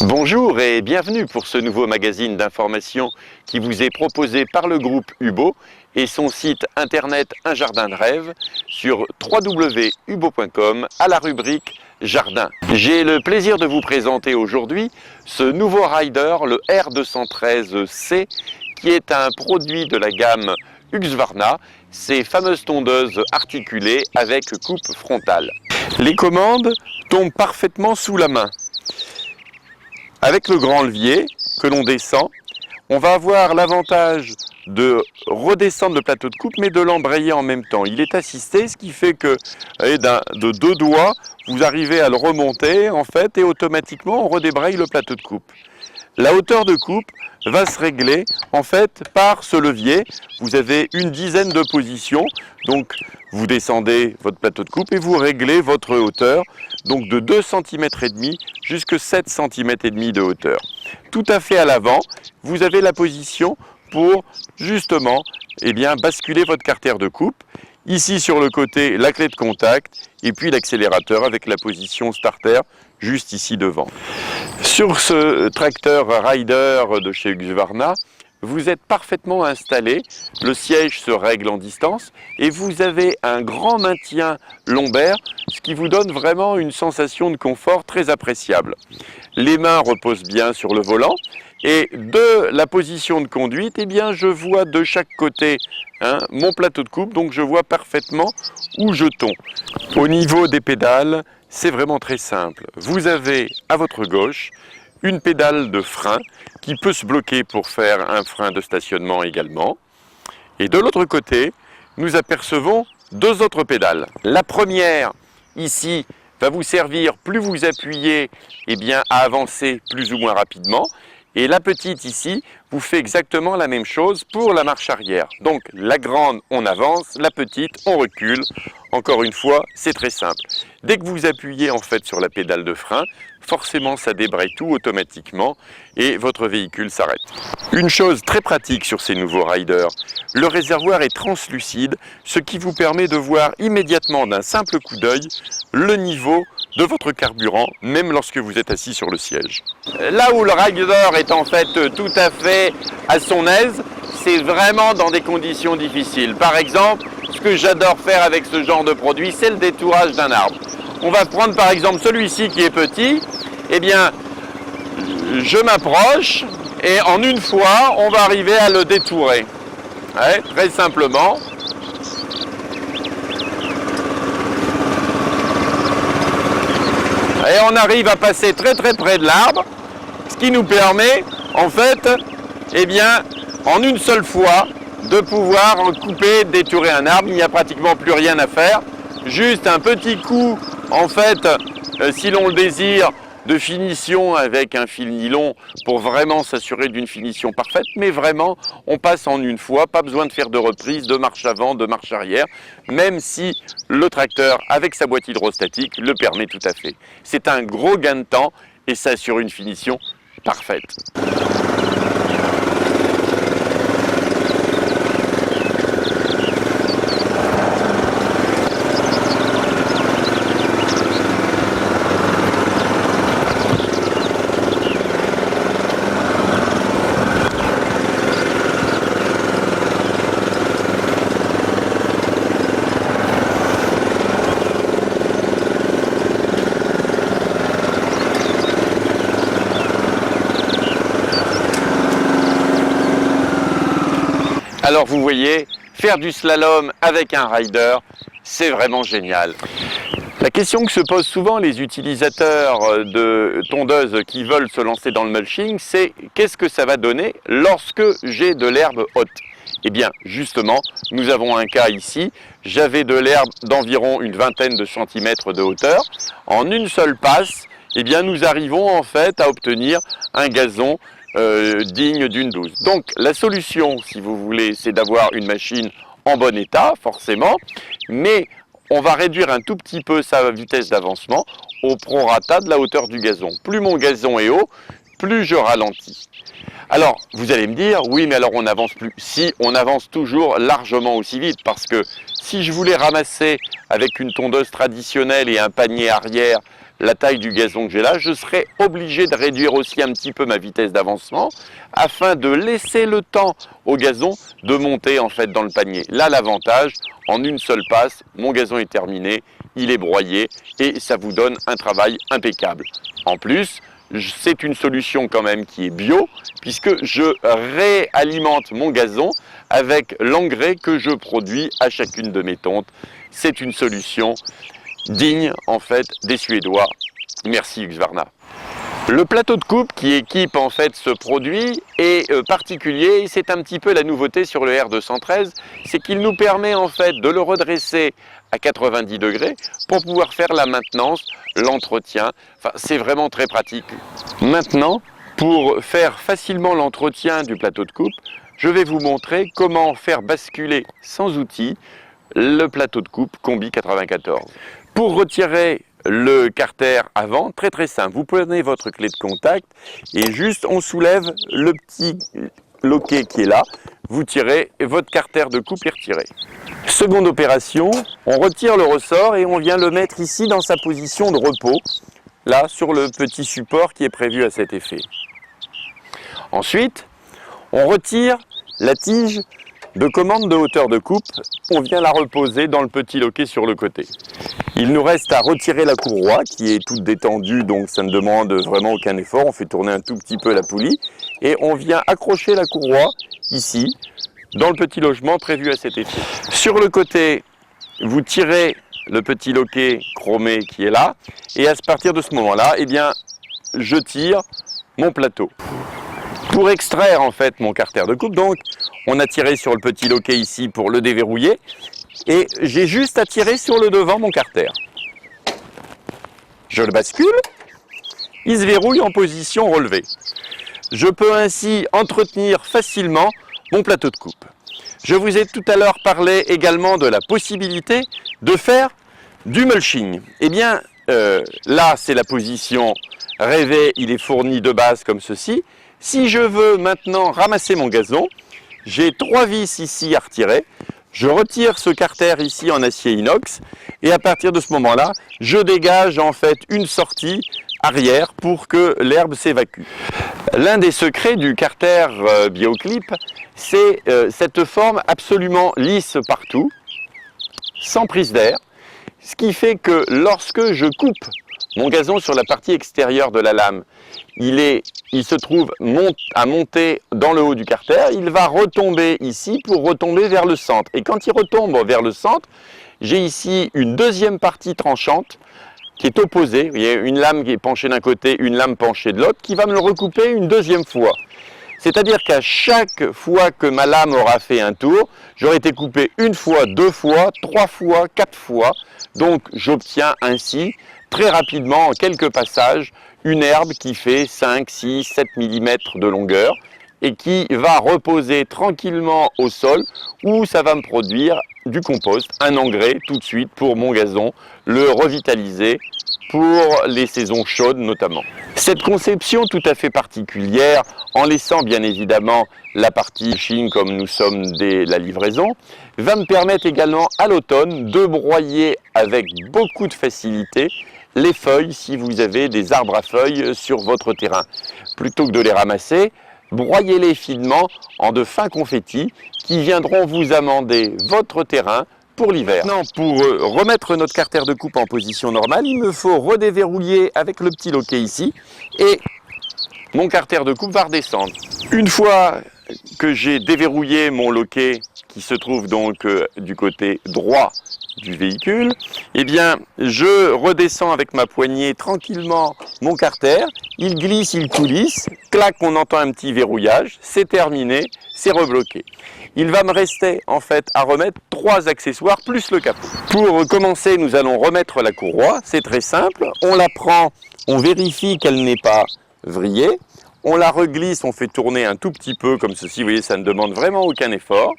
Bonjour et bienvenue pour ce nouveau magazine d'information qui vous est proposé par le groupe Hubo et son site internet Un Jardin de Rêve sur www.hubo.com à la rubrique Jardin. J'ai le plaisir de vous présenter aujourd'hui ce nouveau rider, le R213C, qui est un produit de la gamme Husqvarna, ces fameuses tondeuses articulées avec coupe frontale. Les commandes tombent parfaitement sous la main. Avec le grand levier que l'on descend, on va avoir l'avantage de redescendre le plateau de coupe mais de l'embrayer en même temps. Il est assisté, ce qui fait que de deux doigts, vous arrivez à le remonter en fait et automatiquement on redébraye le plateau de coupe. La hauteur de coupe va se régler en fait par ce levier. Vous avez une dizaine de positions, donc vous descendez votre plateau de coupe et vous réglez votre hauteur, donc de 2,5 cm jusqu'à 7,5 cm de hauteur. Tout à fait à l'avant, vous avez la position pour justement basculer votre carter de coupe. Ici sur le côté, la clé de contact et puis l'accélérateur avec la position starter juste ici devant. Sur ce tracteur rider de chez Husqvarna, vous êtes parfaitement installé, le siège se règle en distance et vous avez un grand maintien lombaire, ce qui vous donne vraiment une sensation de confort très appréciable. Les mains reposent bien sur le volant et de la position de conduite, je vois de chaque côté mon plateau de coupe, donc je vois parfaitement où je tombe. Au niveau des pédales, c'est vraiment très simple. Vous avez à votre gauche une pédale de frein qui peut se bloquer pour faire un frein de stationnement également. Et de l'autre côté, nous apercevons deux autres pédales. La première, ici, va vous servir, plus vous appuyez, à avancer plus ou moins rapidement. Et la petite ici vous fait exactement la même chose pour la marche arrière. Donc la grande, on avance, la petite, on recule. Encore une fois, c'est très simple. Dès que vous appuyez en fait sur la pédale de frein, forcément ça débraye tout automatiquement et votre véhicule s'arrête. Une chose très pratique sur ces nouveaux riders, le réservoir est translucide, ce qui vous permet de voir immédiatement d'un simple coup d'œil le niveau de votre carburant, même lorsque vous êtes assis sur le siège. Là où le rider est en fait tout à fait à son aise, c'est vraiment dans des conditions difficiles. Par exemple, ce que j'adore faire avec ce genre de produit, c'est le détourage d'un arbre. On va prendre par exemple celui-ci qui est petit, je m'approche et en une fois, on va arriver à le détourer. Ouais, très simplement. Et on arrive à passer très près de l'arbre, ce qui nous permet en fait, en une seule fois, de pouvoir couper, détourer un arbre. Il n'y a pratiquement plus rien à faire. Juste un petit coup, en fait, si l'on le désire, de finition avec un fil nylon pour vraiment s'assurer d'une finition parfaite, mais vraiment on passe en une fois, pas besoin de faire de reprise, de marche avant, de marche arrière, même si le tracteur avec sa boîte hydrostatique le permet tout à fait. C'est un gros gain de temps et ça assure une finition parfaite. Alors vous voyez, faire du slalom avec un rider, c'est vraiment génial. La question que se posent souvent les utilisateurs de tondeuses qui veulent se lancer dans le mulching, c'est qu'est-ce que ça va donner lorsque j'ai de l'herbe haute? Justement, nous avons un cas ici, j'avais de l'herbe d'environ une vingtaine de centimètres de hauteur. En une seule passe, nous arrivons en fait à obtenir un gazon digne d'une 12. Donc la solution, si vous voulez, c'est d'avoir une machine en bon état, forcément, mais on va réduire un tout petit peu sa vitesse d'avancement au prorata de la hauteur du gazon. Plus mon gazon est haut, plus je ralentis. Alors, vous allez me dire, oui, mais alors on n'avance plus. Si, on avance toujours largement aussi vite, parce que si je voulais ramasser avec une tondeuse traditionnelle et un panier arrière la taille du gazon que j'ai là, je serai obligé de réduire aussi un petit peu ma vitesse d'avancement afin de laisser le temps au gazon de monter en fait dans le panier. Là, l'avantage, en une seule passe, mon gazon est terminé, il est broyé et ça vous donne un travail impeccable. En plus, c'est une solution quand même qui est bio puisque je réalimente mon gazon avec l'engrais que je produis à chacune de mes tontes. C'est une solution digne en fait des Suédois. Merci Husqvarna. Le plateau de coupe qui équipe en fait ce produit est particulier et c'est un petit peu la nouveauté sur le R213, c'est qu'il nous permet en fait de le redresser à 90 degrés pour pouvoir faire la maintenance, l'entretien. Enfin, c'est vraiment très pratique. Maintenant, pour faire facilement l'entretien du plateau de coupe, je vais vous montrer comment faire basculer sans outil le plateau de coupe Combi 94. Pour retirer le carter avant, très simple, vous prenez votre clé de contact et juste on soulève le petit loquet qui est là, vous tirez et votre carter de coupe est retiré. Seconde opération, on retire le ressort et on vient le mettre ici dans sa position de repos, là sur le petit support qui est prévu à cet effet. Ensuite, on retire la tige de commande de hauteur de coupe, on vient la reposer dans le petit loquet sur le côté. Il nous reste à retirer la courroie qui est toute détendue, donc ça ne demande vraiment aucun effort. On fait tourner un tout petit peu la poulie et on vient accrocher la courroie ici, dans le petit logement prévu à cet effet. Sur le côté, vous tirez le petit loquet chromé qui est là et à partir de ce moment-là, eh bien, je tire mon plateau. Pour extraire en fait mon carter de coupe, donc on a tiré sur le petit loquet ici pour le déverrouiller et j'ai juste à tirer sur le devant mon carter. Je le bascule, il se verrouille en position relevée. Je peux ainsi entretenir facilement mon plateau de coupe. Je vous ai tout à l'heure parlé également de la possibilité de faire du mulching. Eh bien là c'est la position rêvée, il est fourni de base comme ceci. Si je veux maintenant ramasser mon gazon, j'ai 3 vis ici à retirer. Je retire ce carter ici en acier inox et à partir de ce moment-là, je dégage en fait une sortie arrière pour que l'herbe s'évacue. L'un des secrets du carter BioClip, c'est cette forme absolument lisse partout, sans prise d'air, ce qui fait que lorsque je coupe mon gazon sur la partie extérieure de la lame, il se trouve à monter dans le haut du carter, il va retomber ici pour retomber vers le centre. Et quand il retombe vers le centre, j'ai ici une deuxième partie tranchante qui est opposée. Vous voyez, une lame qui est penchée d'un côté, une lame penchée de l'autre, qui va me le recouper une deuxième fois. C'est-à-dire qu'à chaque fois que ma lame aura fait un tour, j'aurai été coupé une fois, 2 fois, 3 fois, 4 fois. Donc j'obtiens ainsi très rapidement, en quelques passages, une herbe qui fait 5, 6, 7 mm de longueur et qui va reposer tranquillement au sol où ça va me produire du compost, un engrais tout de suite pour mon gazon, le revitaliser pour les saisons chaudes notamment. Cette conception tout à fait particulière, en laissant bien évidemment la partie mulching comme nous sommes dès la livraison, va me permettre également à l'automne de broyer avec beaucoup de facilité les feuilles si vous avez des arbres à feuilles sur votre terrain. Plutôt que de les ramasser, broyez-les finement en de fins confettis qui viendront vous amender votre terrain pour l'hiver. Maintenant, pour remettre notre carter de coupe en position normale, il me faut redéverrouiller avec le petit loquet ici et mon carter de coupe va redescendre. Une fois que j'ai déverrouillé mon loquet qui se trouve donc du côté droit du véhicule, eh bien je redescends avec ma poignée tranquillement mon carter, il glisse, il coulisse, clac, on entend un petit verrouillage, c'est terminé, c'est rebloqué. Il va me rester en fait à remettre 3 accessoires plus le capot. Pour commencer, nous allons remettre la courroie, c'est très simple, on la prend, on vérifie qu'elle n'est pas vrillée, on la reglisse, on fait tourner un tout petit peu comme ceci, vous voyez, ça ne demande vraiment aucun effort.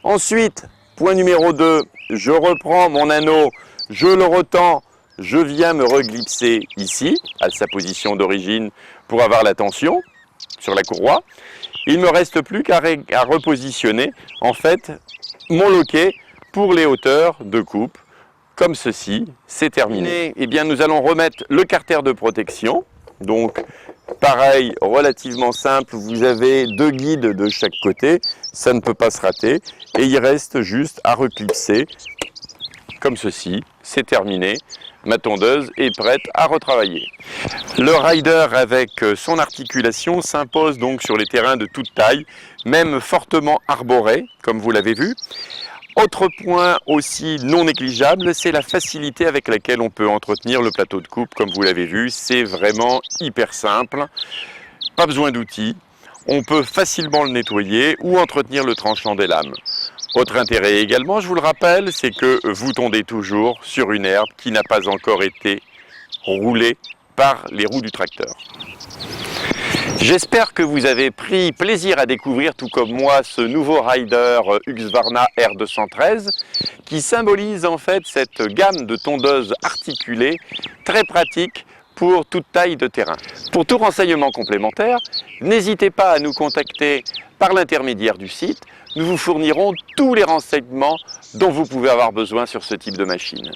Ensuite, point numéro 2, je reprends mon anneau, je le retends, je viens me reglipser ici, à sa position d'origine, pour avoir la tension sur la courroie. Il ne me reste plus qu'à repositionner en fait mon loquet pour les hauteurs de coupe comme ceci, c'est terminé. Eh bien, nous allons remettre le carter de protection. Donc, pareil, relativement simple, vous avez 2 guides de chaque côté, ça ne peut pas se rater. Et il reste juste à reclipser, comme ceci, c'est terminé. Ma tondeuse est prête à retravailler. Le rider avec son articulation s'impose donc sur les terrains de toute taille, même fortement arborés, comme vous l'avez vu. Autre point aussi non négligeable, c'est la facilité avec laquelle on peut entretenir le plateau de coupe, comme vous l'avez vu, c'est vraiment hyper simple, pas besoin d'outils, on peut facilement le nettoyer ou entretenir le tranchant des lames. Autre intérêt également, je vous le rappelle, c'est que vous tondez toujours sur une herbe qui n'a pas encore été roulée par les roues du tracteur. J'espère que vous avez pris plaisir à découvrir, tout comme moi, ce nouveau rider Husqvarna R213 qui symbolise en fait cette gamme de tondeuses articulées très pratique pour toute taille de terrain. Pour tout renseignement complémentaire, n'hésitez pas à nous contacter par l'intermédiaire du site. Nous vous fournirons tous les renseignements dont vous pouvez avoir besoin sur ce type de machine.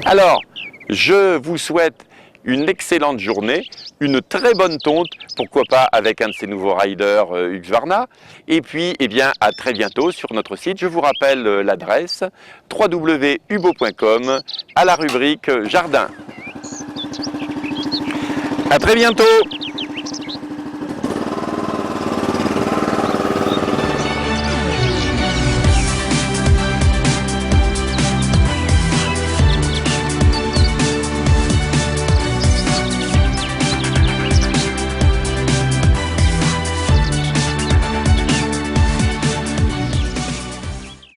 Alors, je vous souhaite une excellente journée, une très bonne tonte, pourquoi pas avec un de ces nouveaux riders Husqvarna. Et puis, eh bien, à très bientôt sur notre site. Je vous rappelle l'adresse www.hubo.com à la rubrique Jardin. À très bientôt!